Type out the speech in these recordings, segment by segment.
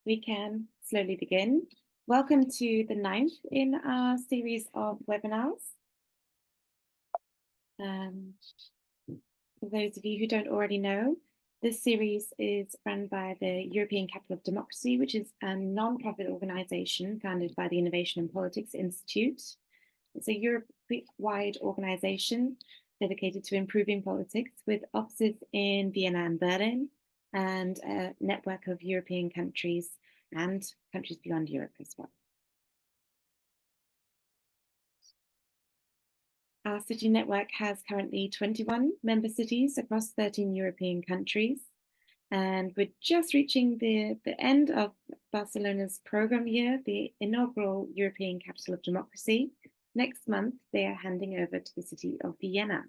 We can slowly begin. Welcome to the 9th in our series of webinars. For those of you who don't already know, this series is run by the European Capital of Democracy, which is a non-profit organization founded by the Innovation and Politics Institute. It's a Europe-wide organization dedicated to improving politics with offices in Vienna and Berlin, and a network of European countries and countries beyond Europe as well. Our city network has currently 21 member cities across 13 European countries, and we're just reaching the end of Barcelona's program year, the inaugural European Capital of Democracy. Next month, they are handing over to the city of Vienna,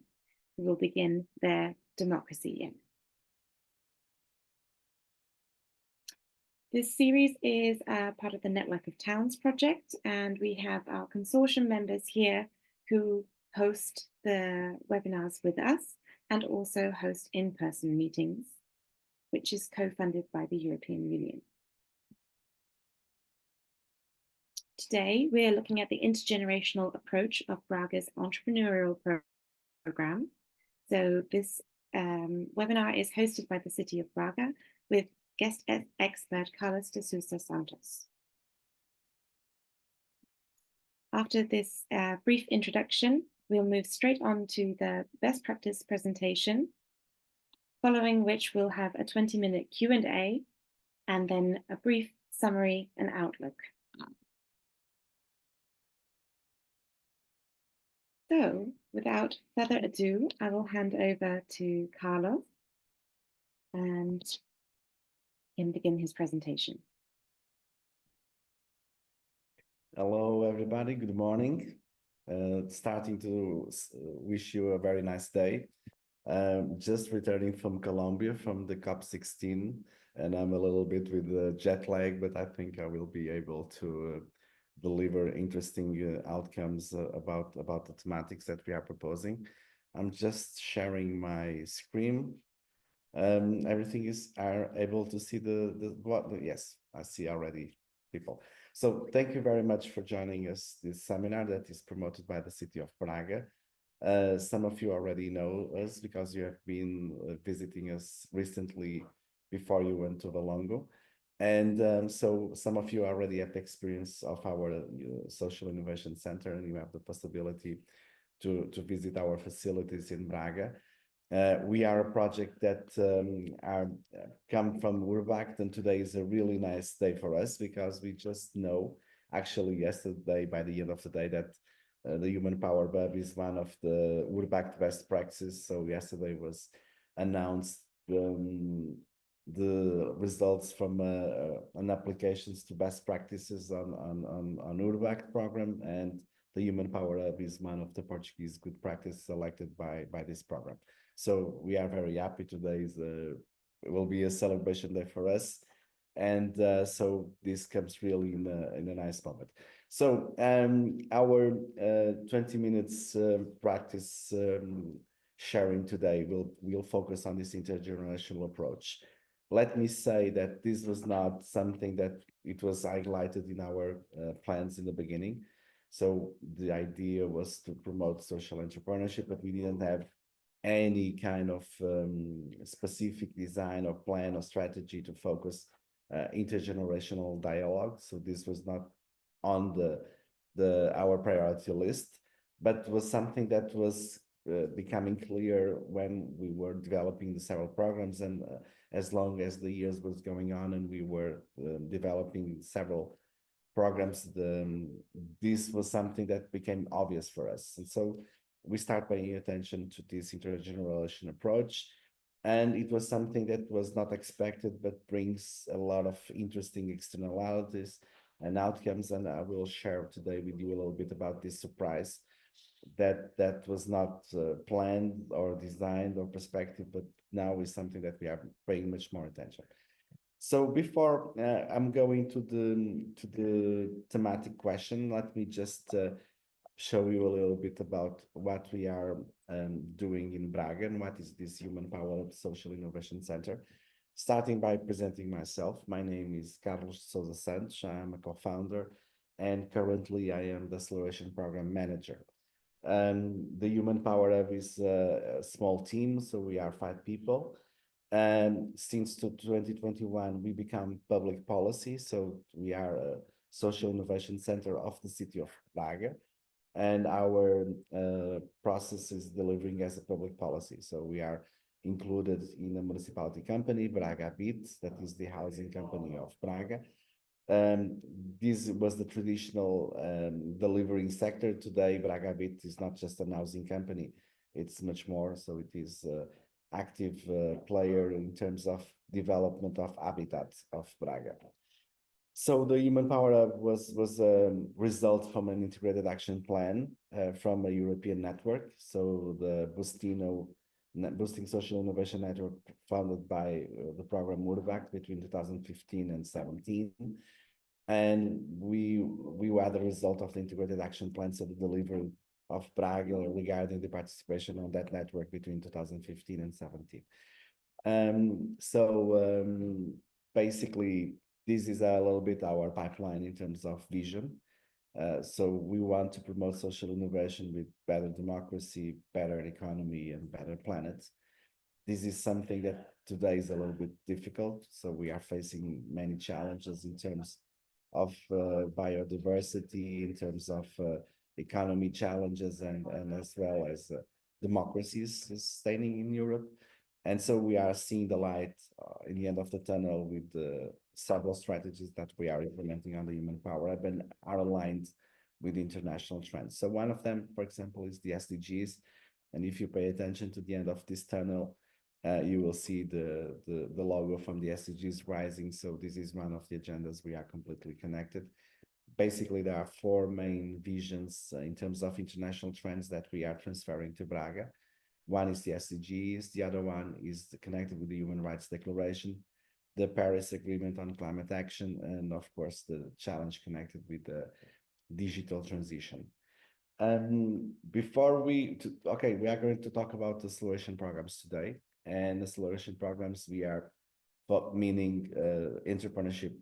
who will begin their democracy year. This series is part of the Network of Towns project, and we have our consortium members here who host the webinars with us and also host in-person meetings, which is co-funded by the European Union. Today, we are looking at the intergenerational approach of Braga's entrepreneurial program. So this webinar is hosted by the city of Braga with guest expert Carlos de Sousa Santos. After this brief introduction, we'll move straight on to the best practice presentation, following which we'll have a 20-minute Q&A and then a brief summary and outlook. So, without further ado, I will hand over to Carlos and can begin his presentation. Hello, everybody. Good morning. Starting to wish you a very nice day. Just returning from Colombia from the COP16, and I'm a little bit with the jet lag, but I think I will be able to deliver interesting outcomes about the thematics that we are proposing. I'm just sharing my screen. Everything are able to see yes, I see already people. So thank you very much for joining us this seminar that is promoted by the city of Braga. Some of you already know us because you have been visiting us recently before you went to Valongo. And so some of you already have the experience of our Social Innovation Center, and you have the possibility to visit our facilities in Braga. We are a project that come from Urbact, and today is a really nice day for us because we just know, actually yesterday, by the end of the day, that the Human Power Hub is one of the Urbact best practices. So yesterday was announced the results from an applications to best practices on Urbact program, and the Human Power Hub is one of the Portuguese good practices selected by this program. So we are very happy. Today will be a celebration day for us, and so this comes really in a nice moment. So our 20 minutes practice sharing today will focus on this intergenerational approach. Let me say that this was not something that it was highlighted in our plans in the beginning. So the idea was to promote social entrepreneurship, but we didn't have any kind of specific design or plan or strategy to focus intergenerational dialogue. So this was not on our priority list, but was something that was becoming clear when we were developing the several programs, and as long as the years was going on and we were developing several programs, this was something that became obvious for us. And so we start paying attention to this intergenerational approach, and it was something that was not expected, but brings a lot of interesting externalities and outcomes. And I will share today with you a little bit about this surprise that was not planned or designed or perspective, but now is something that we are paying much more attention. So before I'm going to the thematic question, let me just show you a little bit about what we are doing in Braga and what is this Human Power Social Innovation Center. Starting by presenting myself, my name is Sousa Santos. I am a co-founder, and currently I am the Acceleration Program Manager. The Human Power Hub is a small team, so we are 5 people. And since 2021, we become public policy, so we are a social innovation center of the city of Braga, and our process is delivering as a public policy. So we are included in a municipality company, Braga Bit, that is the housing company of Braga. This was the traditional delivering sector. Today, Braga Bit is not just an housing company, it's much more. So it is active player in terms of development of habitats of Braga. So the Human Power Hub was a result from an integrated action plan from a European network. So the Boosting Social Innovation Network, founded by the program Urbact between 2015 and 17. And we were the result of the integrated action plan, so the delivery of Braga regarding the participation on that network between 2015 and 17. Basically, this is a little bit our pipeline in terms of vision. So we want to promote social innovation with better democracy, better economy, and better planet. This is something that today is a little bit difficult. So we are facing many challenges in terms of biodiversity, in terms of economy challenges, and as well as democracies sustaining in Europe. And so we are seeing the light in the end of the tunnel with the several strategies that we are implementing on the Human Power Hub and are aligned with international trends. So one of them, for example, is the SDGs. And if you pay attention to the end of this tunnel, you will see the logo from the SDGs rising. So this is one of the agendas. We are completely connected. Basically, there are 4 main visions in terms of international trends that we are transferring to Braga. One is the SDGs, the other one is connected with the Human Rights Declaration, the Paris Agreement on Climate Action, and of course, the challenge connected with the digital transition. Before we are going to talk about acceleration programs today. And acceleration programs, we are meaning entrepreneurship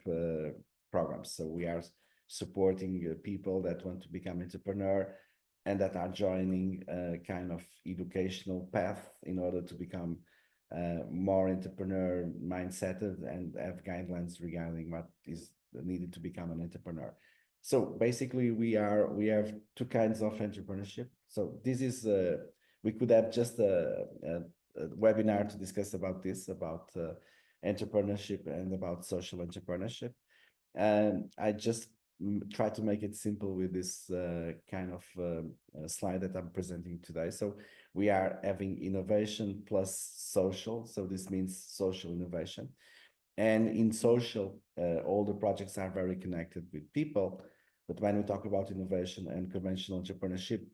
programs. So we are supporting people that want to become entrepreneur and that are joining a kind of educational path in order to become more entrepreneur mindseted and have guidelines regarding what is needed to become an entrepreneur. So basically, we have 2 kinds of entrepreneurship. So this is we could have just a webinar to discuss about this, about entrepreneurship and about social entrepreneurship. And I just try to make it simple with this kind of slide that I'm presenting today. So we are having innovation plus social. So this means social innovation. And in social, all the projects are very connected with people. But when we talk about innovation and conventional entrepreneurship,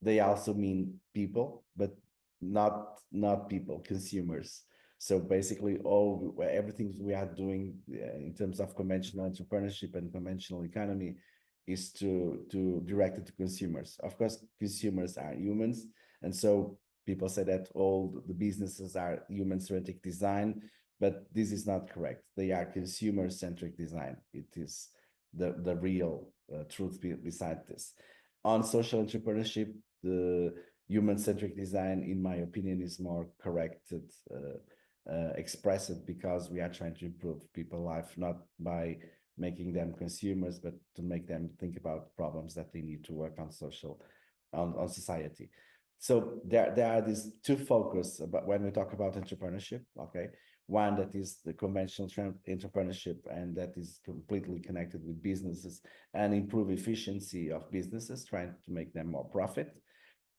they also mean people, but not people, consumers. So basically, everything we are doing in terms of conventional entrepreneurship and conventional economy is to direct it to consumers. Of course, consumers are humans, and so people say that all the businesses are human-centric design, but this is not correct. They are consumer-centric design. It is the real truth beside this. On social entrepreneurship, the human-centric design, in my opinion, is more corrected, expressed, because we are trying to improve people's life, not by making them consumers, but to make them think about problems that they need to work on on society. So there are these 2 focus about when we talk about entrepreneurship. Okay, one that is the conventional entrepreneurship, and that is completely connected with businesses and improve efficiency of businesses, trying to make them more profit.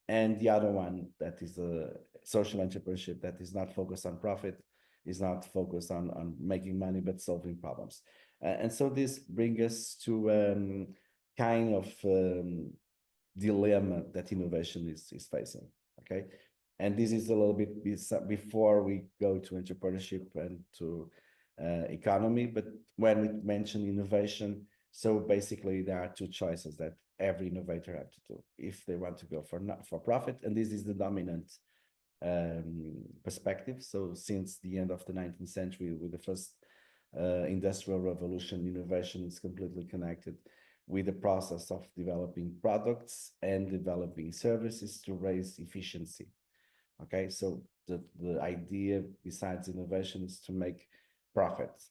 And the other one that is a social entrepreneurship that is not focused on profit, is not focused on making money, but solving problems. And so this brings us to kind of dilemma that innovation is facing. Okay, and this is a little bit before we go to entrepreneurship and to economy. But when we mention innovation, so basically there are 2 choices that every innovator have to do if they want to go for profit, and this is the dominant perspective. So since the end of the 19th century, with the first industrial revolution, innovation is completely connected with the process of developing products and developing services to raise efficiency. Okay, so the idea besides innovation is to make profits.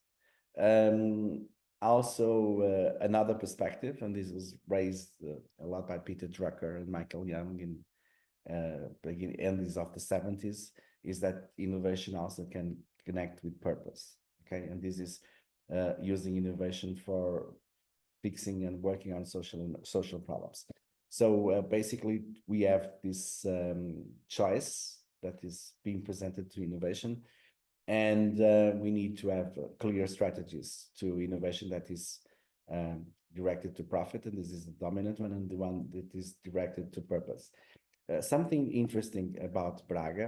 Um, Also, another perspective, and this was raised a lot by Peter Drucker and Michael Young in beginning endings of the 70s, is that innovation also can connect with purpose. Okay, and this is using innovation for fixing and working on social problems. So basically, we have this choice that is being presented to innovation, and we need to have clear strategies to innovation that is directed to profit, and this is the dominant one, and the one that is directed to purpose. Something interesting about Braga,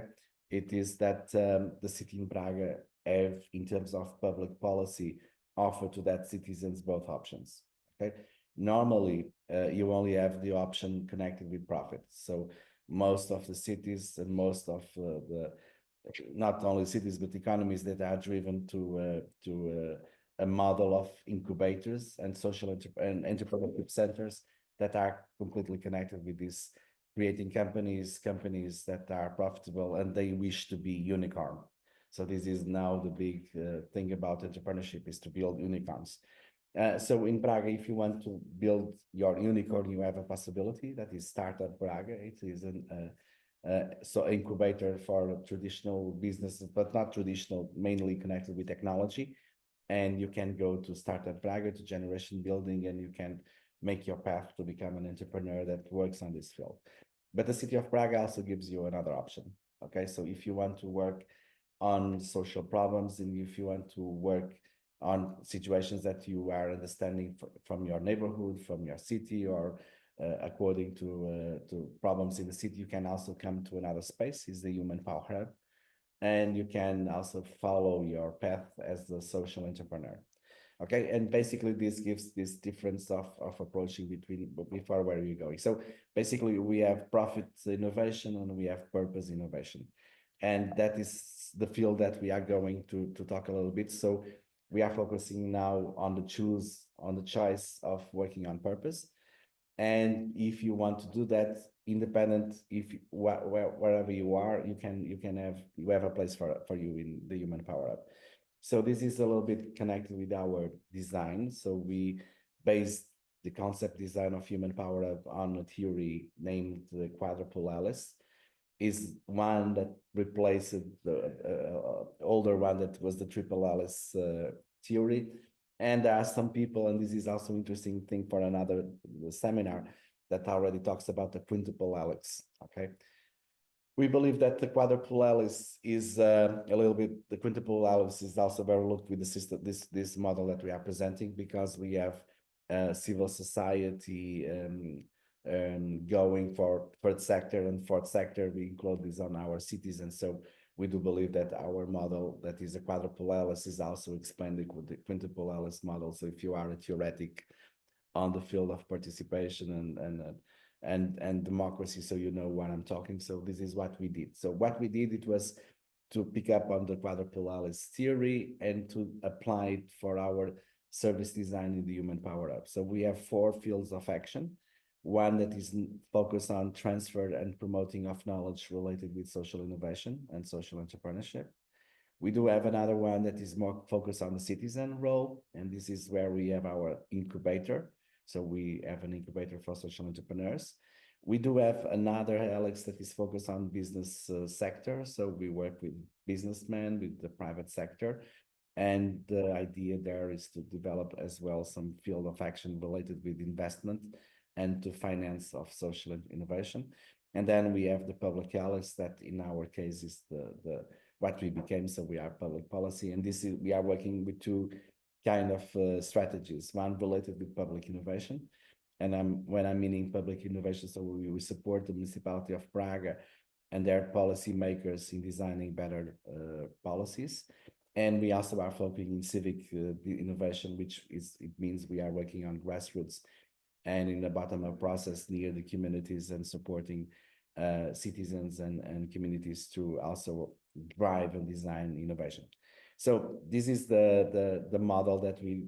it is that the city in Braga have, in terms of public policy, offer to that citizens both options. Okay, normally you only have the option connected with profit. So most of the cities and most of the not only cities but economies that are driven to a model of incubators and social and entrepreneurship centers that are completely connected with this, creating companies that are profitable and they wish to be unicorn. So this is now the big thing about entrepreneurship, is to build unicorns. So in Braga, if you want to build your unicorn, you have a possibility that is Startup Braga. It is an so incubator for traditional businesses, but not traditional, mainly connected with technology. And you can go to Startup Braga, to generation building, and you can make your path to become an entrepreneur that works on this field. But the city of Braga also gives you another option. Okay, so if you want to work on social problems, and if you want to work on situations that you are understanding from your neighborhood, from your city, or according to problems in the city, you can also come to another space, is the Human Power Hub, and you can also follow your path as the social entrepreneur. Okay, and basically this gives this difference of approaching between before where you're going. So basically we have profit innovation and we have purpose innovation, and that is the field that we are going to talk a little bit. So we are focusing now on the choice of working on purpose. And if you want to do that independent, if wherever you are, you have a place for you in the Human Power Up. So this is a little bit connected with our design. So we based the concept design of Human Power Up on a theory named the Quadruple Helix. Is one that replaced the older one that was the Triple Helix theory. And there are some people, and this is also interesting thing for another seminar, that already talks about the Quintuple Helix. Okay, we believe that the Quadruple Helix is a little bit, the Quintuple Helix is also very looked with the system, this model that we are presenting, because we have civil society going for third sector and fourth sector. We include this on our cities, and so we do believe that our model, that is a Quadruple Helix, is also expanding with the Quintuple Helix model. So if you are a theoretic on the field of participation and democracy, so you know what I'm talking. So this is what we did. So what we did, it was to pick up on the Quadruple Helix theory and to apply it for our service design in the Human Power Up. So we have 4 fields of action. One that is focused on transfer and promoting of knowledge related with social innovation and social entrepreneurship. We do have another one that is more focused on the citizen role, and this is where we have our incubator. So we have an incubator for social entrepreneurs. We do have another Helix that is focused on business sector. So we work with businessmen, with the private sector. And the idea there is to develop as well some field of action related with investment and to finance of social innovation. And then we have the public Helix, that in our case is the what we became. So we are public policy, and this is, we are working with 2 kind of strategies. One related with public innovation, and when I'm meaning public innovation, so we support the municipality of Braga and their policy makers in designing better policies. And we also are focusing in civic innovation, which is, it means we are working on grassroots and in the bottom-up process near the communities and supporting citizens and communities to also drive and design innovation. So this is the model that we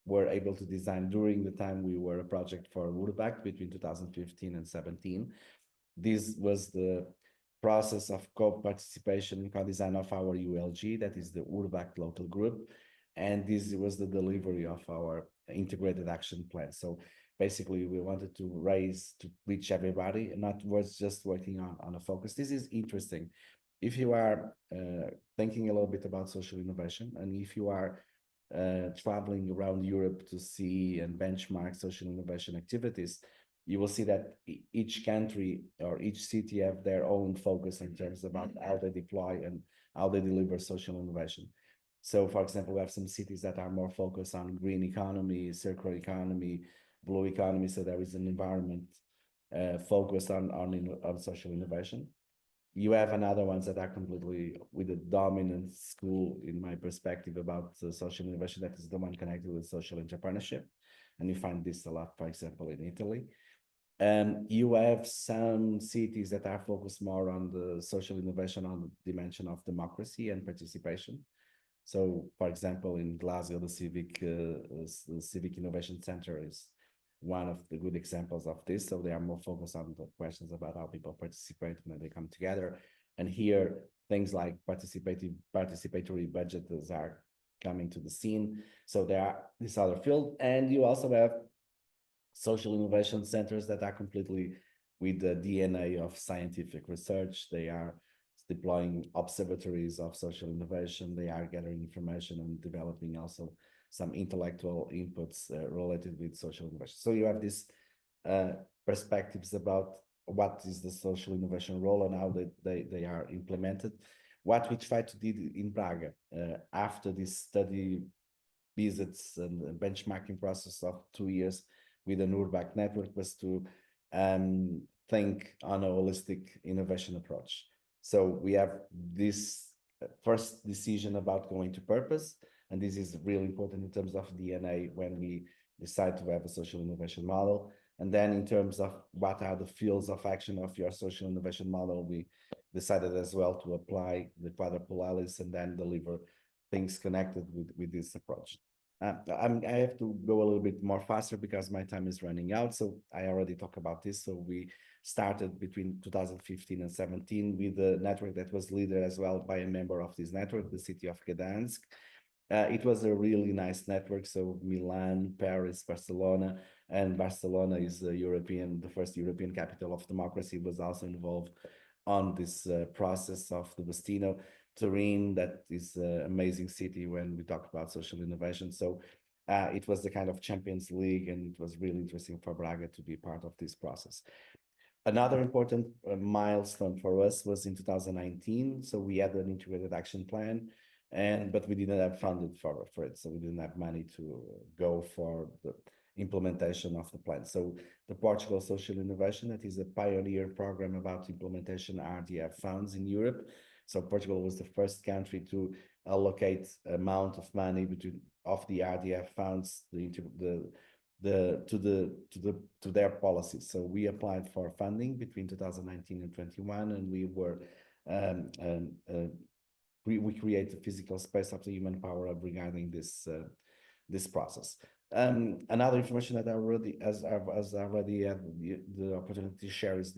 were able to design during the time we were a project for Urbact between 2015 and 17. This was the process of co-participation and co-design of our ULG, that is the Urbact local group. And this was the delivery of our integrated action plan. So basically we wanted to reach everybody and not was just working on a focus. This is interesting. If you are thinking a little bit about social innovation, and if you are traveling around Europe to see and benchmark social innovation activities, you will see that each country or each city have their own focus in terms about how they deploy and how they deliver social innovation. So, for example, we have some cities that are more focused on green economy, circular economy, blue economy. So there is an environment focused on social innovation. You have another ones that are completely with a dominant school, in my perspective, about social innovation. That is the one connected with social entrepreneurship. And you find this a lot, for example, in Italy. You have some cities that are focused more on the social innovation on the dimension of democracy and participation. So, for example, in Glasgow, the Civic Innovation Center is one of the good examples of this. So they are more focused on the questions about how people participate when they come together. And here, things like participatory budgets are coming to the scene. So there are this other field. And you also have social innovation centers that are completely with the DNA of scientific research. They are deploying observatories of social innovation. They are gathering information and developing also some intellectual inputs related with social innovation. So you have these perspectives about what is the social innovation role and how they are implemented. What we tried to do in Braga after this study visits and benchmarking process of 2 years with an Urbact network was to think on a holistic innovation approach. So we have this first decision about going to purpose, and this is really important in terms of DNA when we decide to have a social innovation model. And then in terms of what are the fields of action of your social innovation model, we decided as well to apply the Quadruple Helix and then deliver things connected with this approach. I have to go a little bit more faster because my time is running out. So I already talked about this. So we started between 2015 and 17 with a network that was led as well by a member of this network, the city of Gdansk. It was a really nice network. So Milan, Paris, Barcelona, and Barcelona is the first European capital of democracy, was also involved on this process of the Bastino. Turin, that is an amazing city when we talk about social innovation. So it was the kind of Champions League, and it was really interesting for Braga to be part of this process. Another important milestone for us was in 2019. So we had an integrated action plan, but we didn't have funded for it. So we didn't have money to go for the implementation of the plan. So the Portugal Social Innovation, that is a pioneer program about implementation RDF funds in Europe. So Portugal was the first country to allocate amount of money of the RDF funds to their policies. So we applied for funding between 2019 and 21, and we were we create a physical space of the Human Power Hub regarding this process. Another information that I already had the opportunity to share is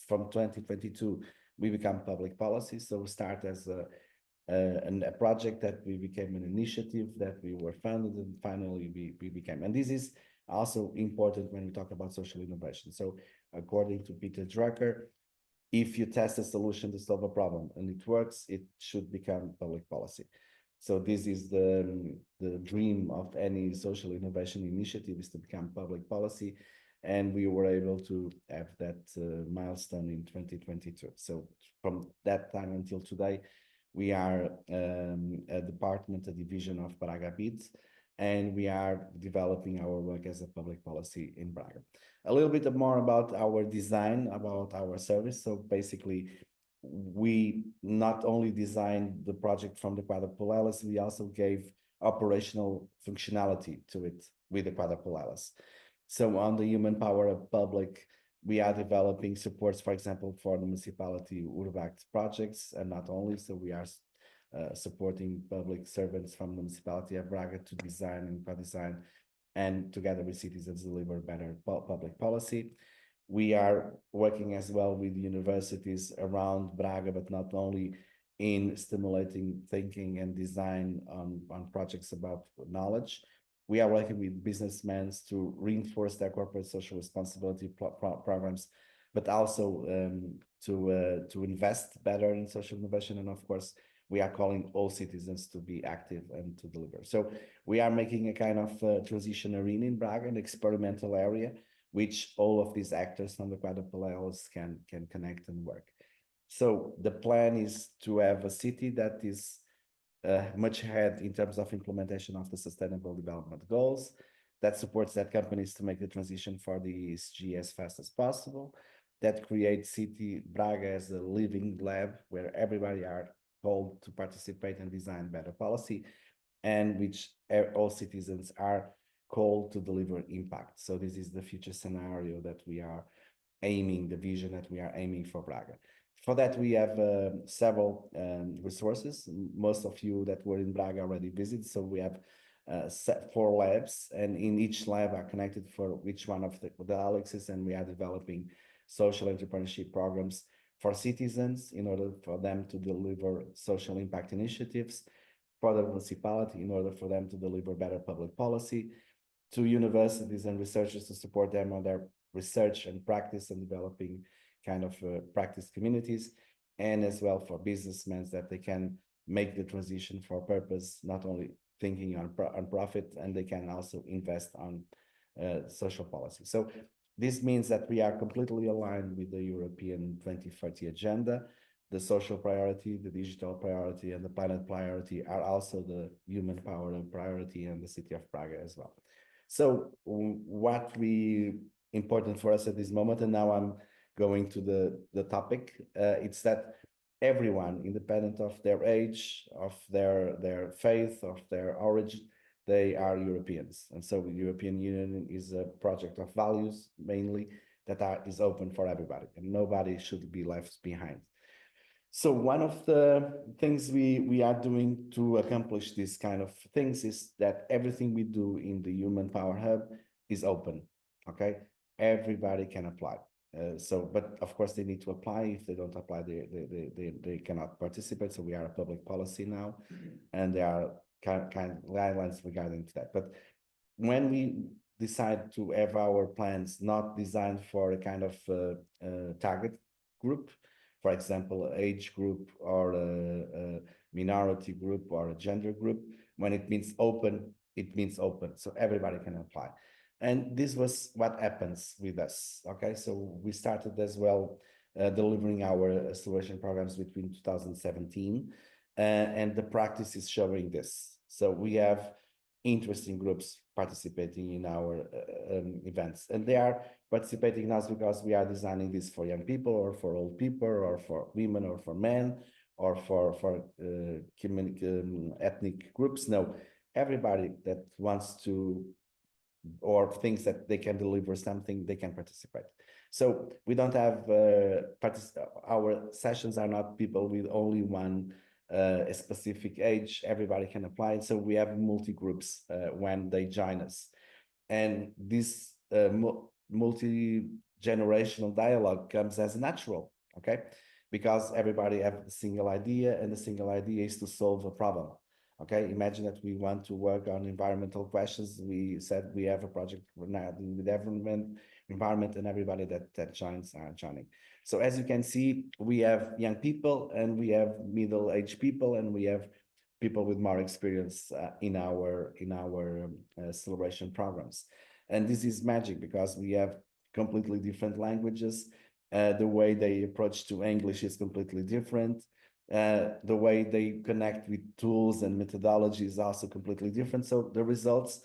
from 2022 we become public policy. So we start as a project that we became an initiative that we were funded, and finally we became. And this is also important when we talk about social innovation. So according to Peter Drucker, if you test a solution to solve a problem and it works, it should become public policy. So this is the dream of any social innovation initiative, is to become public policy. And we were able to have that milestone in 2022. So from that time until today, we are a department, a division of Braga BID, and we are developing our work as a public policy in Braga. A little bit more about our design, about our service. So basically, we not only designed the project from the Quadruple Helix, we also gave operational functionality to it with the Quadruple Helix. So on the Human Power of Public, We are developing supports, for example, for the municipality Urbact projects, and not only, so we are supporting public servants from the municipality of Braga to design and co-design, and together with citizens deliver better public policy. We are working as well with universities around Braga, but not only, in stimulating thinking and design on projects about knowledge. We are working with businessmen to reinforce their corporate social responsibility programs, but also to invest better in social innovation. And of course, we are calling all citizens to be active and to deliver. So we are making a kind of transition arena in Braga, an experimental area, which all of these actors from the Quadruple Helix can connect and work. So the plan is to have a city that is much ahead in terms of implementation of the Sustainable Development Goals, that supports that companies to make the transition for the ESG as fast as possible, that creates city Braga as a living lab where everybody are told to participate and design better policy, and which all citizens are called to deliver impact. So this is the future scenario that we are aiming, the vision that we are aiming for Braga. For that, we have several resources. Most of you that were in Braga already visited. So we have 4 labs, and in each lab are connected for each one of the Alexes, and we are developing social entrepreneurship programs for citizens in order for them to deliver social impact initiatives, for the municipality in order for them to deliver better public policy, to universities and researchers to support them on their research and practice and developing kind of practice communities, and as well for businessmen that they can make the transition for purpose, not only thinking on profit, and they can also invest on social policy. So this means that we are completely aligned with the European 2030 agenda. The social priority, the digital priority, and the planet priority are also the human power priority, and the city of Braga as well. So what important for us at this moment, and now I'm going to the topic, it's that everyone, independent of their age, of their faith, of their origin, they are Europeans. And so the European Union is a project of values mainly that is open for everybody, and nobody should be left behind. So one of the things we are doing to accomplish these kind of things is that everything we do in the Human Power Hub is open, okay? Everybody can apply. But of course they need to apply. If they don't apply, they cannot participate. So we are a public policy now, and there are kind of guidelines regarding that. But when we decide to have our plans not designed for a kind of target group, for example, age group or a minority group or a gender group, when it means open, it means open. So everybody can apply. And this was what happens with us. Okay, so we started as well delivering our acceleration programs between 2017, and the practice is showing this. So we have interesting groups participating in our events, and they are participating not because we are designing this for young people or for old people or for women or for men or for ethnic groups. No, everybody that wants to or thinks that they can deliver something, they can participate. So we don't have our sessions are not people with only one a specific age. Everybody can apply. So we have multi-groups when they join us, and this multi-generational dialogue comes as natural, okay? Because everybody have a single idea, and the single idea is to solve a problem. Okay, imagine that we want to work on environmental questions. We said we have a project now with environment, and everybody that joins are joining. So as you can see, we have young people, and we have middle-aged people, and we have people with more experience in our celebration programs. And this is magic because we have completely different languages. The way they approach to English is completely different. The way they connect with tools and methodology is also completely different. So the results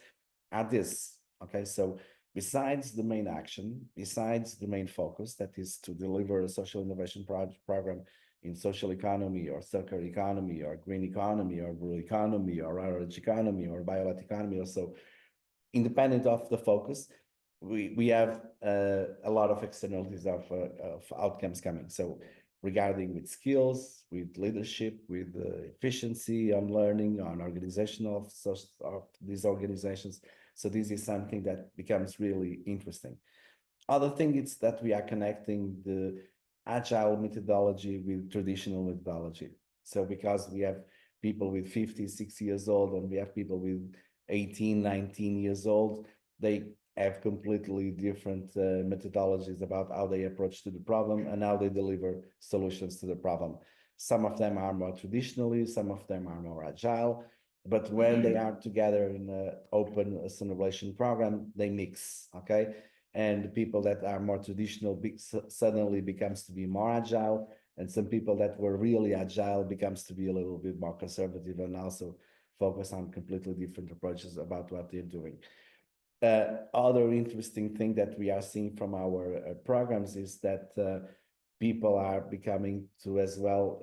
are this. Okay, so besides the main action, besides the main focus, that is to deliver a social innovation program in social economy or circular economy or green economy or rural economy or orange economy or violet economy, or so, independent of the focus, we have a lot of externalities of outcomes coming. So regarding with skills, with leadership, with efficiency on learning, on organizational of these organizations. So this is something that becomes really interesting. Other thing is that we are connecting the agile methodology with traditional methodology. So because we have people with 50, 60 years old, and we have people with 18, 19 years old, they have completely different methodologies about how they approach to the problem and how they deliver solutions to the problem. Some of them are more traditionally, some of them are more agile, but when they are together in an open simulation program, they mix, okay? And people that are more traditional suddenly becomes to be more agile, and some people that were really agile becomes to be a little bit more conservative and also focus on completely different approaches about what they're doing. Other interesting thing that we are seeing from our programs is that people are becoming to as well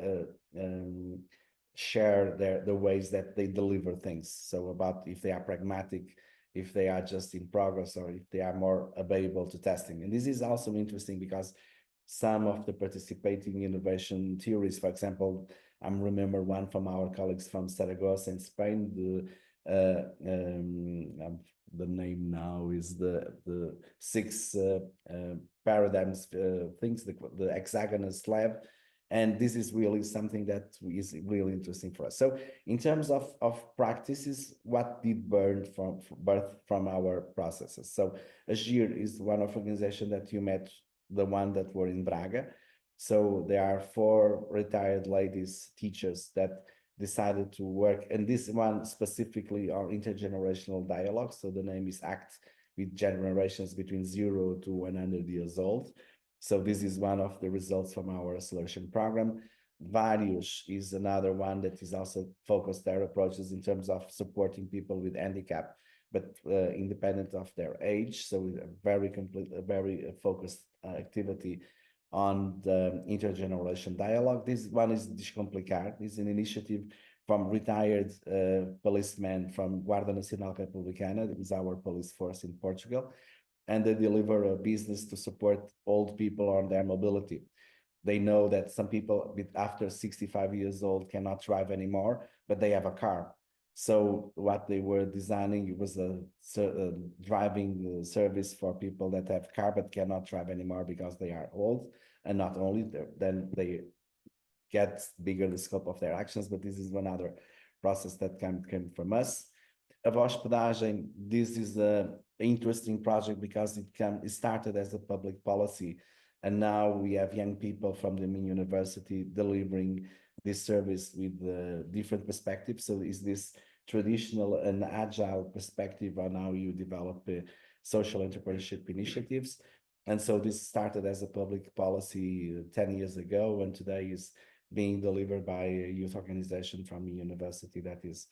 share the ways that they deliver things. So about if they are pragmatic, if they are just in progress, or if they are more available to testing. And this is also interesting because some of the participating innovation theories, for example, I remember one from our colleagues from Zaragoza in Spain, the name now is the six paradigms things, the hexagonal lab. And this is really something that is really interesting for us. So in terms of practices, what did birth from our processes? So Agir is one of organizations that you met, the one that were in Braga. So there are 4 retired ladies teachers that decided to work, and this one specifically are intergenerational dialogue. So the name is ACT, with generations between 0 to 100 years old. So this is one of the results from our acceleration program. Varios is another one that is also focused their approaches in terms of supporting people with handicap, but independent of their age. So a very complete, a very focused activity on the intergenerational dialogue. This one is Descomplicar. This is an initiative from retired policemen from Guarda Nacional Republicana. This is our police force in Portugal. And they deliver a business to support old people on their mobility. They know that some people after 65 years old cannot drive anymore, but they have a car. So what they were designing was a driving service for people that have car but cannot drive anymore because they are old. And not only then they get bigger the scope of their actions, but this is one other process that came from us. A hospedagem, this is an interesting project because it started as a public policy, and now we have young people from the university delivering this service with different perspectives. So is this traditional and agile perspective on how you develop social entrepreneurship initiatives. And so this started as a public policy 10 years ago, and today is being delivered by a youth organization from a university that is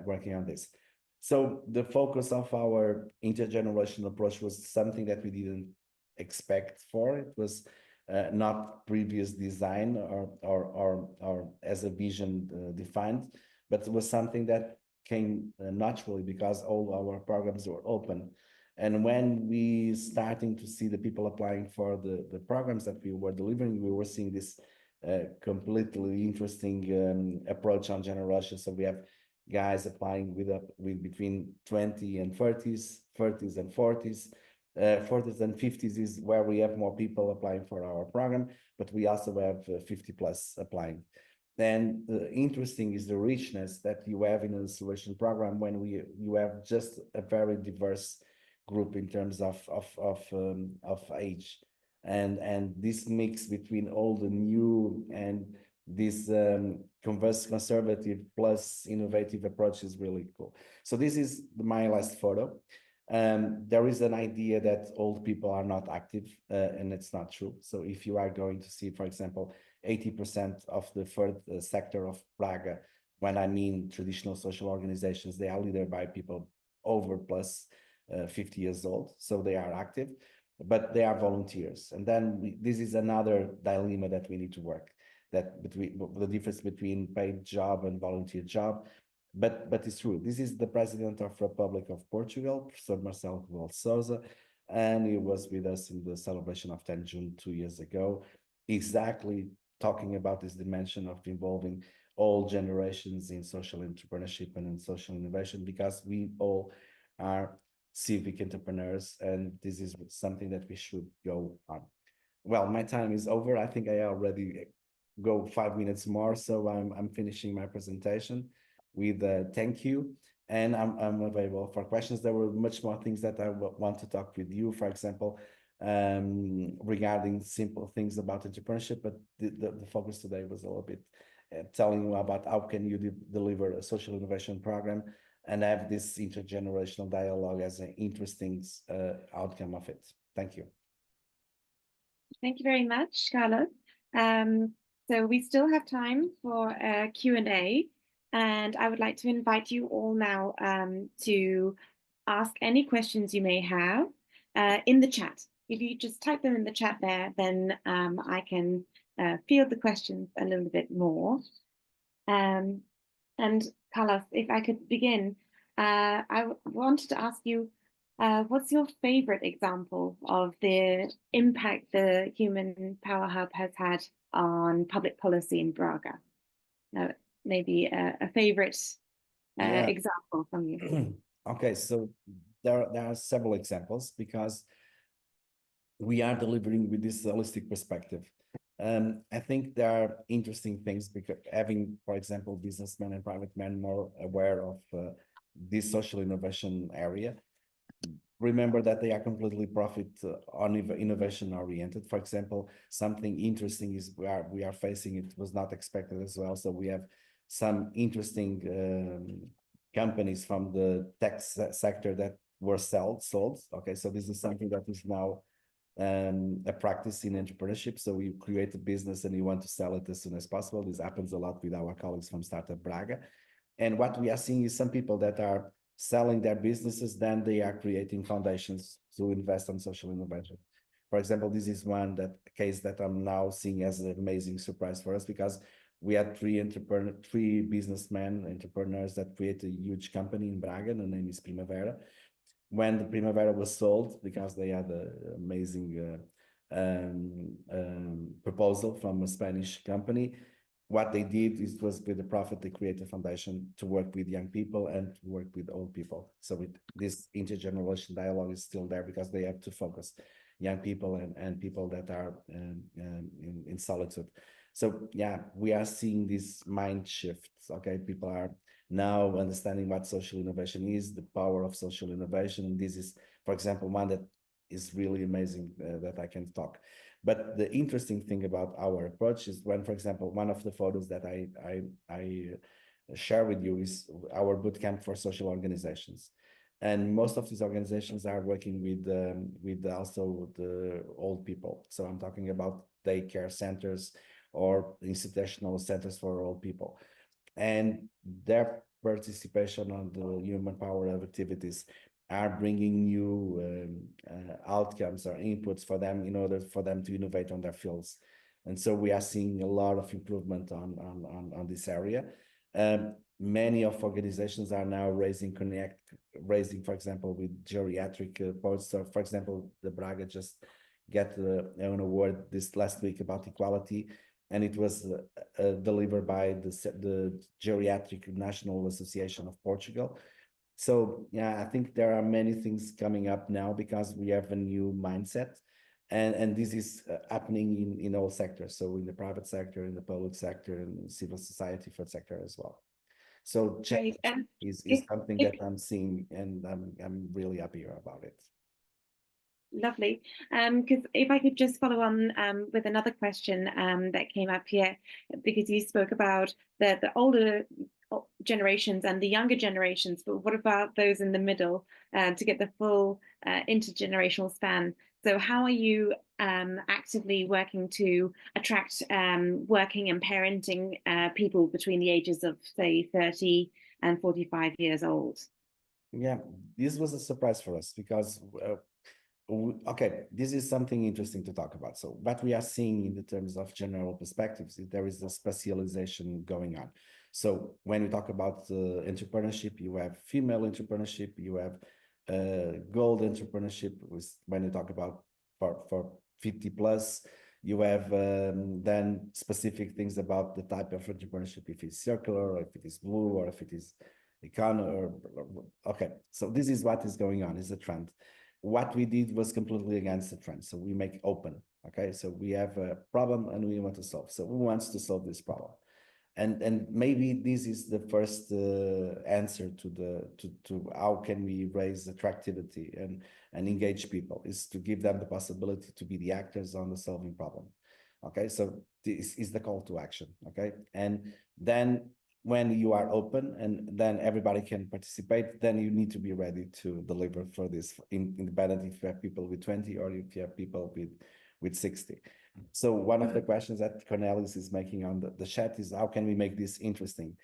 working on this. So the focus of our intergenerational approach was something that we didn't expect for. It was not previous design or as a vision defined, but it was something that came naturally because all our programs were open. And when we starting to see the people applying for the programs that we were delivering, we were seeing this completely interesting approach on generation. So we have guys applying with between 20 and 30s, 30s and 40s. 40s and 50s is where we have more people applying for our program, but we also have 50 plus applying. And interesting is the richness that you have in a solution program when you have just a very diverse group in terms of age, and this mix between old and new, and this conservative plus innovative approach is really cool. So this is my last photo. There is an idea that old people are not active, and it's not true. So if you are going to see, for example, 80% of the third sector of Braga, when I mean traditional social organizations, they are led by people over plus 50 years old. So they are active, but they are volunteers. And then this is another dilemma that we need to work, that between the difference between paid job and volunteer job. But it's true. This is the president of Republic of Portugal, Professor Marcelo Rebelo de Sousa. and he was with us in the celebration of 10 June 2 years ago, exactly talking about this dimension of involving all generations in social entrepreneurship and in social innovation, because we all are civic entrepreneurs, and this is something that we should go on. Well, my time is over. I think I already go 5 minutes more, so I'm finishing my presentation with thank you, and I'm available for questions. There were much more things that I want to talk with you, for example, regarding simple things about entrepreneurship, but the focus today was a little bit telling you about how can you deliver a social innovation program and have this intergenerational dialogue as an interesting outcome of it. Thank you. Thank you very much, Carlos. So we still have time for a Q&A, and I would like to invite you all now to ask any questions you may have in the chat. If you just type them in the chat there, then I can field the questions a little bit more. And Carlos, if I could begin, I wanted to ask you, what's your favorite example of the impact the Human Power Hub has had on public policy in Braga? Maybe a favorite example from you. Okay, so there are several examples, because we are delivering with this holistic perspective. I think there are interesting things, because having, for example, businessmen and private men more aware of this social innovation area. Remember that they are completely profit on innovation oriented. For example, something interesting is we are facing, it was not expected as well. So we have some interesting companies from the tech sector that were sold. Okay, so this is something that is now a practice in entrepreneurship. So you create a business and you want to sell it as soon as possible. This happens a lot with our colleagues from Startup Braga. And what we are seeing is some people that are selling their businesses, then they are creating foundations to invest on social innovation. For example, this is one case that I'm now seeing as an amazing surprise for us, because we had three businessmen, entrepreneurs that created a huge company in Braga. The name is Primavera. When the Primavera was sold, because they had an amazing proposal from a Spanish company, what they did is, was with the profit, they created a foundation to work with young people and to work with old people. So this intergenerational dialogue is still there, because they have to focus young people and people that are in solitude. So yeah, we are seeing this mind shift. Okay, people are now understanding what social innovation is, the power of social innovation. And this is, for example, one that is really amazing that I can talk. But the interesting thing about our approach is when, for example, one of the photos that I share with you is our bootcamp for social organizations. And most of these organizations are working with also the old people. So I'm talking about daycare centers or institutional centers for old people. And their participation on the human power of activities are bringing new outcomes or inputs for them in order for them to innovate on their fields. And so we are seeing a lot of improvement on this area. Many of organizations are now raising, for example, with geriatric posts. So, for example, the Braga just get an award this last week about equality, and it was delivered by the Geriatric National Association of Portugal. So yeah, I think there are many things coming up now, because we have a new mindset, and this is happening in all sectors. So in the private sector, in the public sector, and civil society for sector as well. So change is something that I'm seeing, and I'm really happy about it. Lovely. Because if I could just follow on with another question that came up here, because you spoke about the older generations and the younger generations, but what about those in the middle to get the full intergenerational span? So how are you actively working to attract working and parenting people between the ages of, say, 30 and 45 years old? Yeah, this was a surprise for us, because okay, this is something interesting to talk about. So what we are seeing in the terms of general perspectives is there is a specialization going on. So when we talk about entrepreneurship, you have female entrepreneurship, you have gold entrepreneurship was when you talk about for 50 plus. You have then specific things about the type of entrepreneurship, if it's circular, or if it is blue, or if it is okay. So this is what is going on, is a trend. What we did was completely against the trend. So we make open. Okay, so we have a problem and we want to solve. So who wants to solve this problem? And maybe this is the first answer to how can we raise attractivity and engage people, is to give them the possibility to be the actors on the solving problem. Okay, so this is the call to action. Okay, and then when you are open and then everybody can participate, then you need to be ready to deliver for this, independent if you have people with 20 or if you have people with 60. So one of the questions that Cornelis is making on the chat is, how can we make this interesting?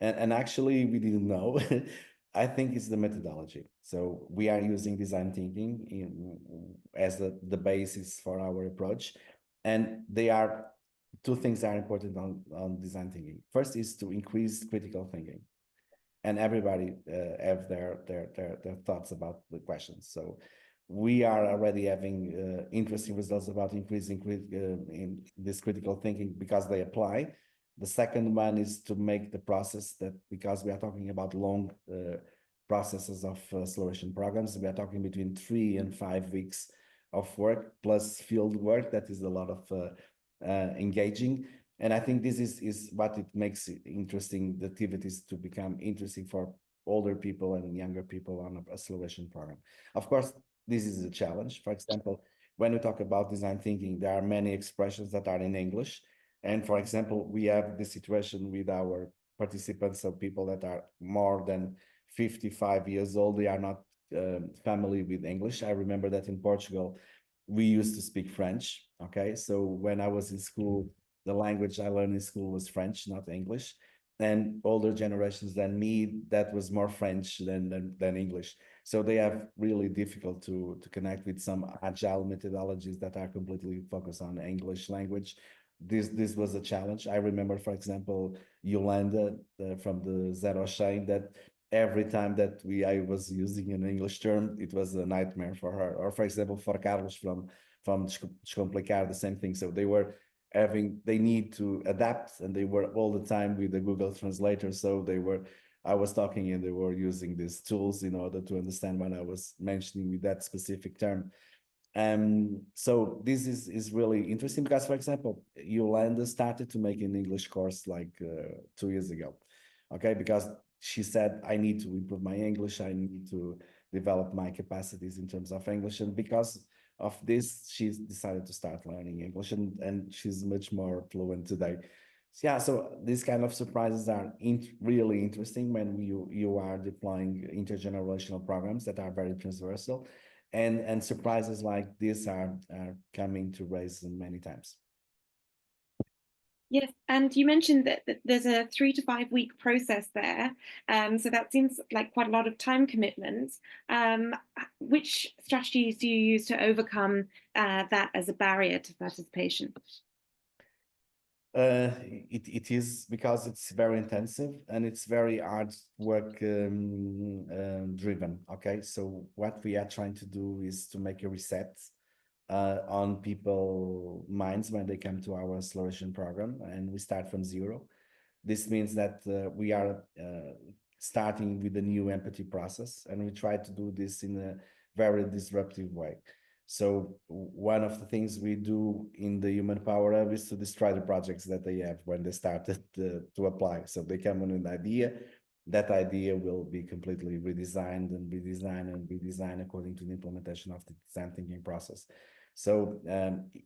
And actually, we didn't know. I think it's the methodology. So we are using design thinking as the basis for our approach. And they are two things that are important on design thinking. First is to increase critical thinking. And everybody have their thoughts about the questions. So we are already having interesting results about increasing in this critical thinking because they apply. The second one is to make the process that, because we are talking about long processes of acceleration programs, we are talking between 3 and 5 weeks of work plus field work. That is a lot of engaging. And I think this is what it makes it interesting, the activities to become interesting for older people and younger people on an acceleration program. Of course, this is a challenge. For example, when we talk about design thinking, there are many expressions that are in English. And for example, we have the situation with our participants, so people that are more than 55 years old, they are not familiar with English. I remember that in Portugal, we used to speak French. Okay, so when I was in school, the language I learned in school was French, not English. And older generations than me, that was more French than English. So they have really difficult to connect with some agile methodologies that are completely focused on English language. This was a challenge. I remember, for example, Yolanda from the Zero Shine, that every time that I was using an English term, it was a nightmare for her. Or for example, for Carlos from Descomplicar, the same thing. So they need to adapt, and they were all the time with the Google Translator. So I was talking and they were using these tools in order to understand when I was mentioning with that specific term. So this is really interesting because, for example, Yolanda started to make an English course like 2 years ago. Okay, because she said, I need to improve my English, I need to develop my capacities in terms of English. And because of this, she's decided to start learning English, and she's much more fluent today. So yeah, so these kind of surprises are really interesting when you are deploying intergenerational programs that are very transversal, and surprises like this are coming to raise many times. Yes, and you mentioned that there's a 3 to 5 week process there. So that seems like quite a lot of time commitment. Which strategies do you use to overcome that as a barrier to participation? It is because it's very intensive and it's very hard work driven. Okay, so what we are trying to do is to make a reset on people's minds when they come to our acceleration program, and we start from zero. This means that we are starting with a new empathy process, and we try to do this in a very disruptive way. So one of the things we do in the Human Power Hub is to destroy the projects that they have when they started to apply. So they come on an idea, that idea will be completely redesigned and redesigned according to the implementation of the design thinking process. So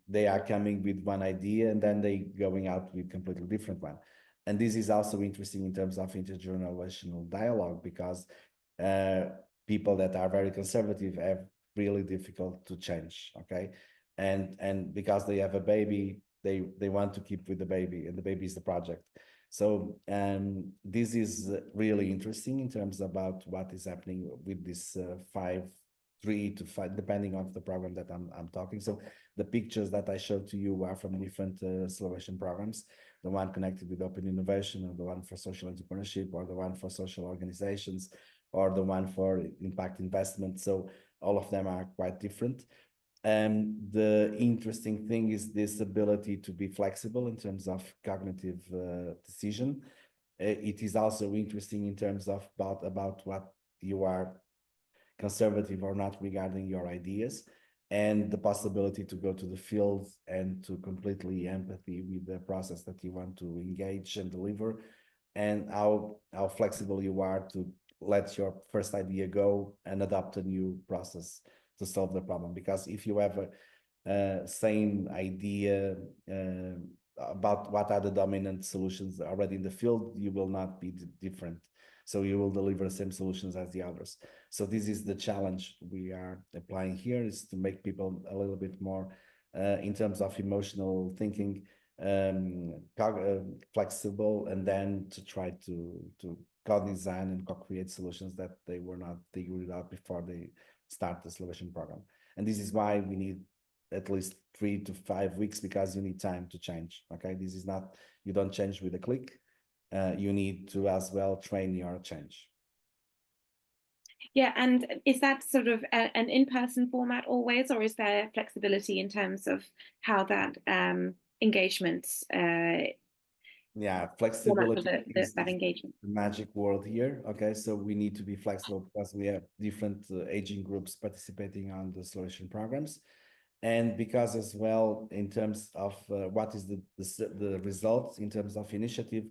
they are coming with one idea and then they going out with completely different one. And this is also interesting in terms of intergenerational dialogue, because people that are very conservative have really difficult to change. Okay, and because they have a baby, they want to keep with the baby, and the baby is the project. So this is really interesting in terms about what is happening with this 3 to 5, depending on the program that I'm talking. So the pictures that I showed to you are from different acceleration programs. The one connected with open innovation, or the one for social entrepreneurship, or the one for social organizations, or the one for impact investment. So all of them are quite different. The interesting thing is this ability to be flexible in terms of cognitive decision. It is also interesting in terms of about what you are conservative or not regarding your ideas, and the possibility to go to the field and to completely empathy with the process that you want to engage and deliver, and how flexible you are to let your first idea go and adopt a new process to solve the problem. Because if you have a same idea about what are the dominant solutions already in the field, you will not be different. So you will deliver the same solutions as the others. So this is the challenge we are applying here, is to make people a little bit more in terms of emotional thinking, flexible, and then to try to co-design and co-create solutions that they were not figured out before they start the solution program. And this is why we need at least 3 to 5 weeks, because you need time to change. Okay, this is not, you don't change with a click. You need to as well train your change. Yeah, and is that sort of an in-person format always, or is there flexibility in terms of how that engagement Yeah, format for flexibility is that the engagement? magic word here. Okay, so we need to be flexible because we have different aging groups participating on the solution programs, and because as well in terms of what is the results in terms of initiative,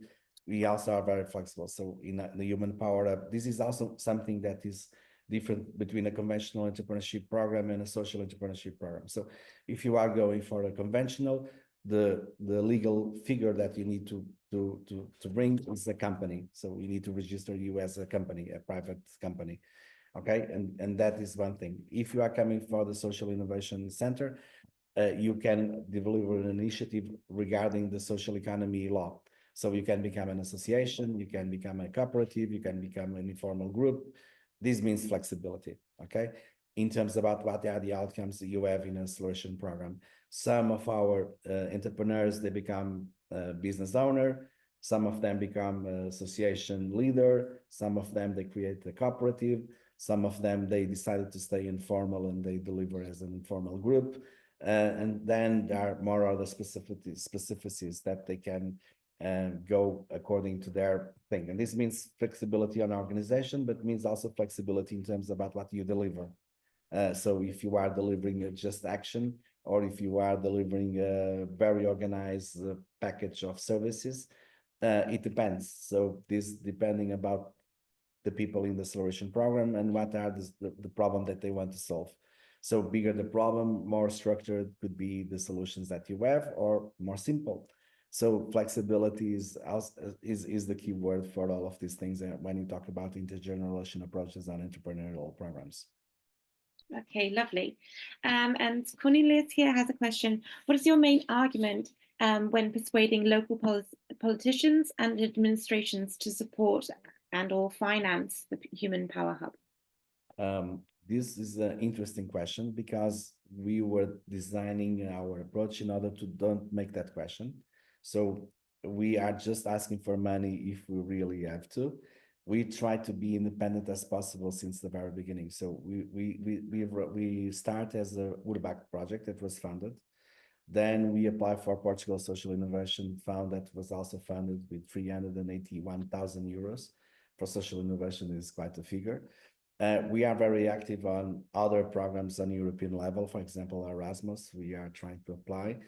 we also are very flexible. So in the Human Power Up, this is also something that is different between a conventional entrepreneurship program and a social entrepreneurship program. So if you are going for a conventional, the legal figure that you need to bring is a company. So you need to register you as a company, a private company. Okay, and that is one thing. If you are coming for the Social Innovation Center, you can deliver an initiative regarding the social economy law. So you can become an association, you can become a cooperative, you can become an informal group. This means flexibility. Okay, in terms about what are the outcomes that you have in a solution program. Some of our entrepreneurs, they become a business owner. Some of them become association leader. Some of them, they create a cooperative. Some of them, they decided to stay informal and they deliver as an informal group. And then there are more other specificities that they can go according to their thing. And this means flexibility on organization, but means also flexibility in terms about what you deliver. So if you are delivering just action, or if you are delivering a very organized package of services, it depends. So this depending about the people in the solution program and what are the problem that they want to solve. So bigger the problem, more structured could be the solutions that you have, or more simple. So flexibility is the key word for all of these things when you talk about intergenerational approaches on entrepreneurial programs. Okay, lovely. And Cornelius here has a question. What is your main argument when persuading local politicians and administrations to support and or finance the Human Power Hub? This is an interesting question, because we were designing our approach in order to don't make that question. So we are just asking for money if we really have to. We try to be independent as possible since the very beginning. So we start as a URBAC project that was funded. Then we applied for Portugal Social Innovation Fund that was also funded with 381,000 euros. For social innovation is quite a figure. We are very active on other programs on European level, for example, Erasmus, we are trying to apply.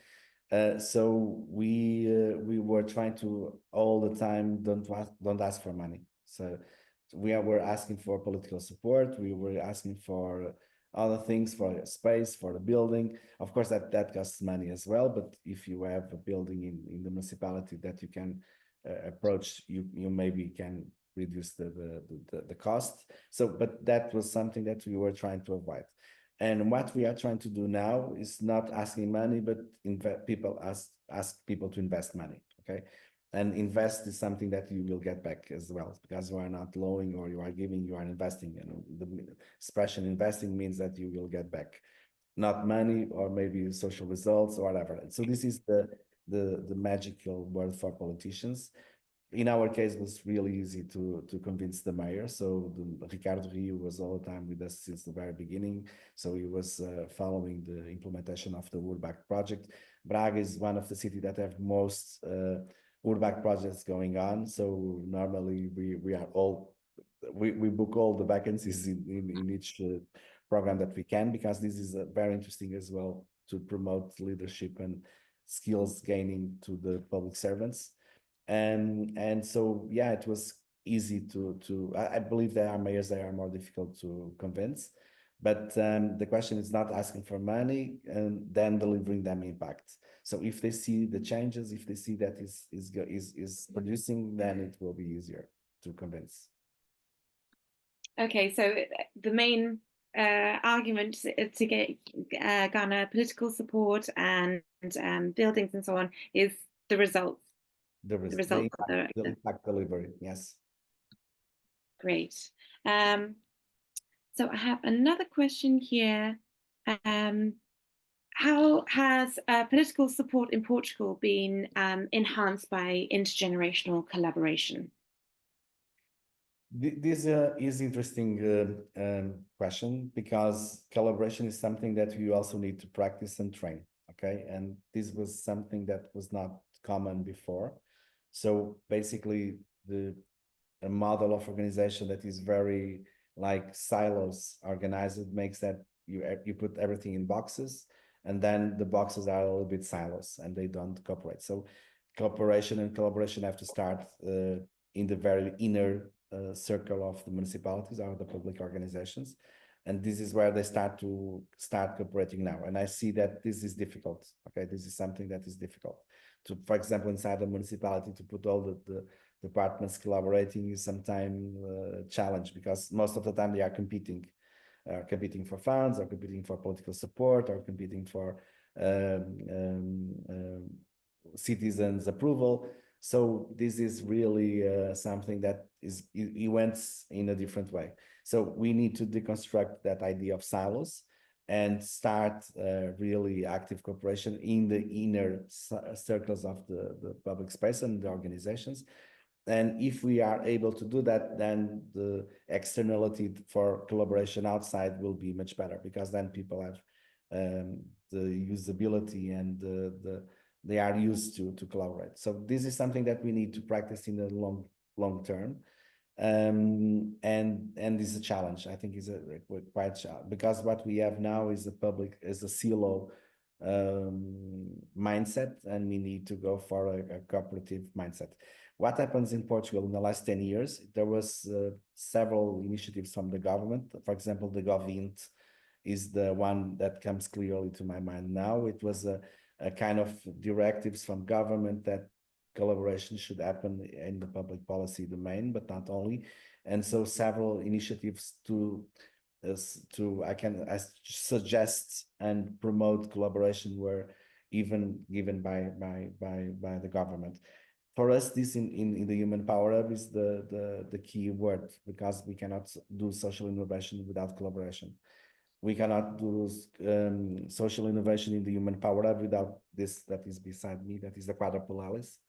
So we were trying to all the time don't ask for money. So we're asking for political support. We were asking for other things, for space, for the building. Of course, that costs money as well. But if you have a building in the municipality that you can approach, you maybe can reduce the cost. So, but that was something that we were trying to avoid. And what we are trying to do now is not asking money, but ask people to invest money. Okay, and invest is something that you will get back as well, because you are not loaning or you are giving, you are investing. And the expression investing means that you will get back, not money or maybe social results or whatever. So this is the magical word for politicians. in our case, it was really easy to convince the mayor. So Ricardo Rio was all the time with us since the very beginning. So he was following the implementation of the Urbact project. Braga is one of the cities that have most Urbact projects going on. So normally we are all we book all the vacancies in each program that we can, because this is very interesting as well to promote leadership and skills gaining to the public servants. And so yeah, it was easy to I believe there are mayors that are more difficult to convince, but the question is not asking for money and then delivering them impact. So if they see the changes, if they see that is producing, then it will be easier to convince. Okay, so the main argument to get garner political support and buildings and so on is the results. The results impact, the impact delivery, yes. Great. So I have another question here. How has political support in Portugal been enhanced by intergenerational collaboration? This is interesting question, because collaboration is something that you also need to practice and train. Okay, and this was something that was not common before. So basically, a model of organization that is very like silos organized makes that you put everything in boxes, and then the boxes are a little bit silos and they don't cooperate. So cooperation and collaboration have to start in the very inner circle of the municipalities or the public organizations, and this is where they start cooperating now. And I see that this is difficult. Okay, this is something that is difficult to, for example, inside the municipality, to put all the departments collaborating is sometimes a challenge, because most of the time they are competing for funds, or competing for political support, or competing for citizens' approval. So this is really something that it went in a different way. So we need to deconstruct that idea of silos and start really active cooperation in the inner circles of the public space and the organizations. And if we are able to do that, then the externality for collaboration outside will be much better, because then people have the usability and they are used to collaborate. So this is something that we need to practice in the long term. And this is a challenge. I think is a quite challenge, because what we have now is a silo mindset, and we need to go for a cooperative mindset. What happens in Portugal in the last 10 years, there was several initiatives from the government. For example, the Govint is the one that comes clearly to my mind now. It was a kind of directives from government that collaboration should happen in the public policy domain, but not only. And so several initiatives I suggest and promote collaboration were even given by the government. For us, this in the Human Power Hub is the key word, because we cannot do social innovation without collaboration. We cannot do social innovation in the Human Power Hub without this that is beside me, that is the Quadruple Helix.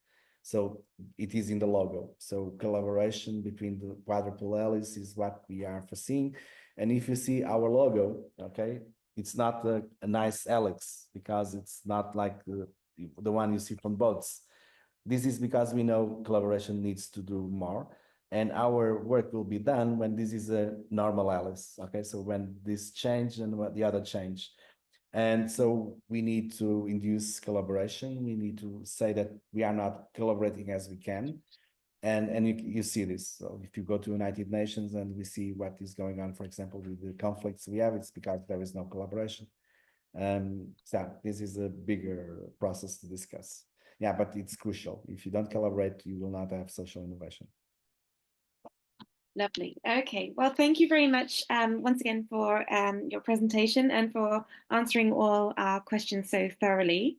So it is in the logo. So collaboration between the Quadruple Helix is what we are foreseeing. And if you see our logo, okay, it's not a nice helix, because it's not like the one you see from boats. This is because we know collaboration needs to do more, and our work will be done when this is a normal Alice. Okay, so when this change and what the other change. And so we need to induce collaboration. We need to say that we are not collaborating as we can. And you see this. So if you go to United Nations and we see what is going on, for example, with the conflicts we have, it's because there is no collaboration. So this is a bigger process to discuss. Yeah, but it's crucial. If you don't collaborate, you will not have social innovation. Lovely. Okay. Well, thank you very much once again for your presentation and for answering all our questions so thoroughly.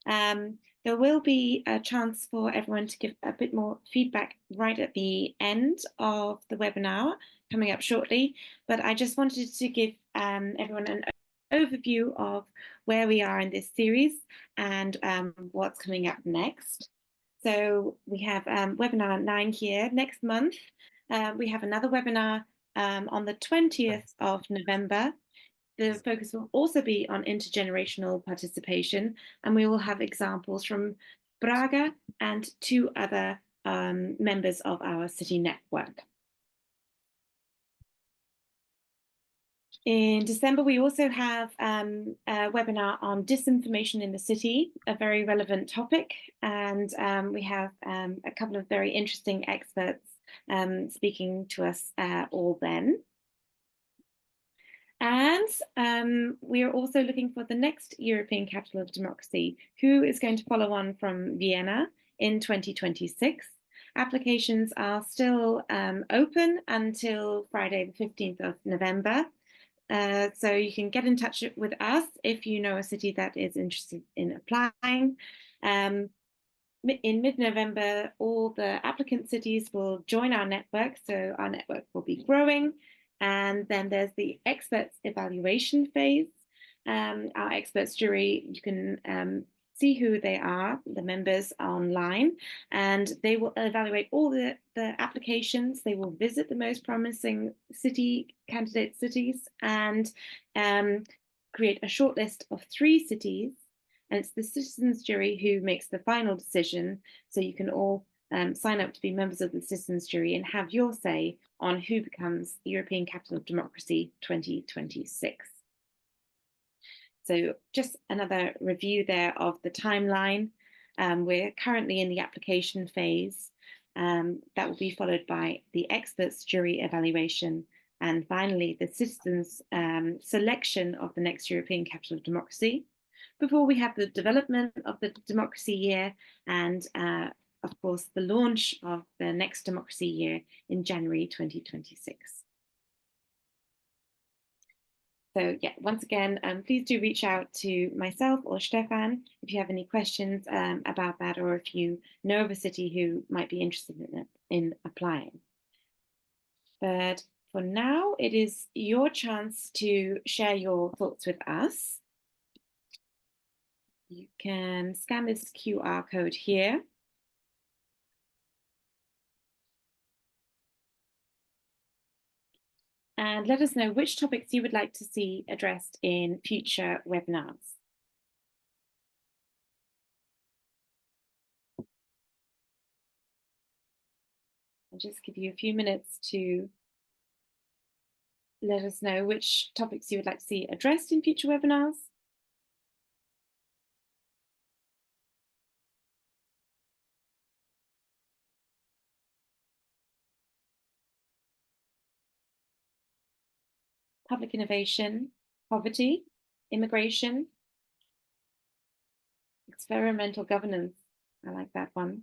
There will be a chance for everyone to give a bit more feedback right at the end of the webinar coming up shortly. But I just wanted to give everyone an overview of where we are in this series and what's coming up next. So we have webinar 9 here. Next month, we have another webinar on the 20th of November. The focus will also be on intergenerational participation, and we will have examples from Braga and 2 other members of our city network. In December, we also have a webinar on disinformation in the city, a very relevant topic. And we have a couple of very interesting experts speaking to us all then. And we are also looking for the next European Capital of Democracy, who is going to follow on from Vienna in 2026. Applications are still open until Friday, the 15th of November. So you can get in touch with us if you know a city that is interested in applying. In mid-November, all the applicant cities will join our network, so our network will be growing. And then there's the experts evaluation phase. Our experts jury, you can see who they are, the members online, and they will evaluate all the applications. They will visit the most promising candidate cities and create a short list of 3 cities. And it's the citizens jury who makes the final decision. So you can all sign up to be members of the citizens jury and have your say on who becomes the European Capital of Democracy 2026. So just another review there of the timeline. We're currently in the application phase. That will be followed by the experts jury evaluation, and finally the citizens selection of the next European Capital of Democracy, before we have the development of the democracy year and of course the launch of the next democracy year in January 2026. So yeah, once again, please do reach out to myself or Stefan if you have any questions about that, or if you know of a city who might be interested in applying. But for now, it is your chance to share your thoughts with us. You can scan this QR code here. And let us know which topics you would like to see addressed in future webinars. I'll just give you a few minutes to let us know which topics you would like to see addressed in future webinars. Public innovation, poverty, immigration, experimental governance. I like that one.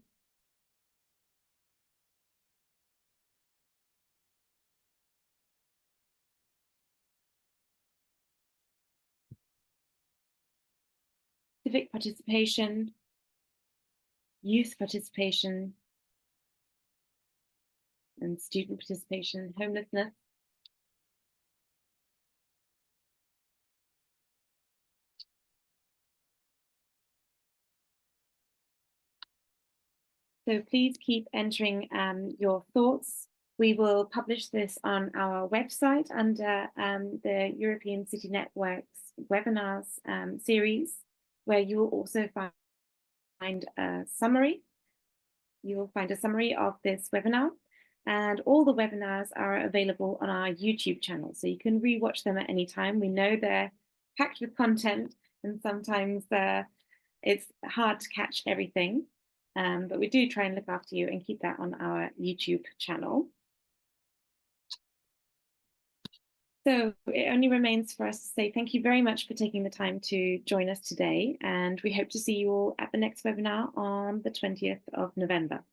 Civic participation, youth participation, and student participation, homelessness. So please keep entering your thoughts. We will publish this on our website under the European City Network's webinars series, where you will also find a summary. You will find a summary of this webinar, and all the webinars are available on our YouTube channel, so you can rewatch them at any time. We know they're packed with content, and sometimes it's hard to catch everything. But we do try and look after you and keep that on our YouTube channel. So it only remains for us to say thank you very much for taking the time to join us today, and we hope to see you all at the next webinar on the 20th of November.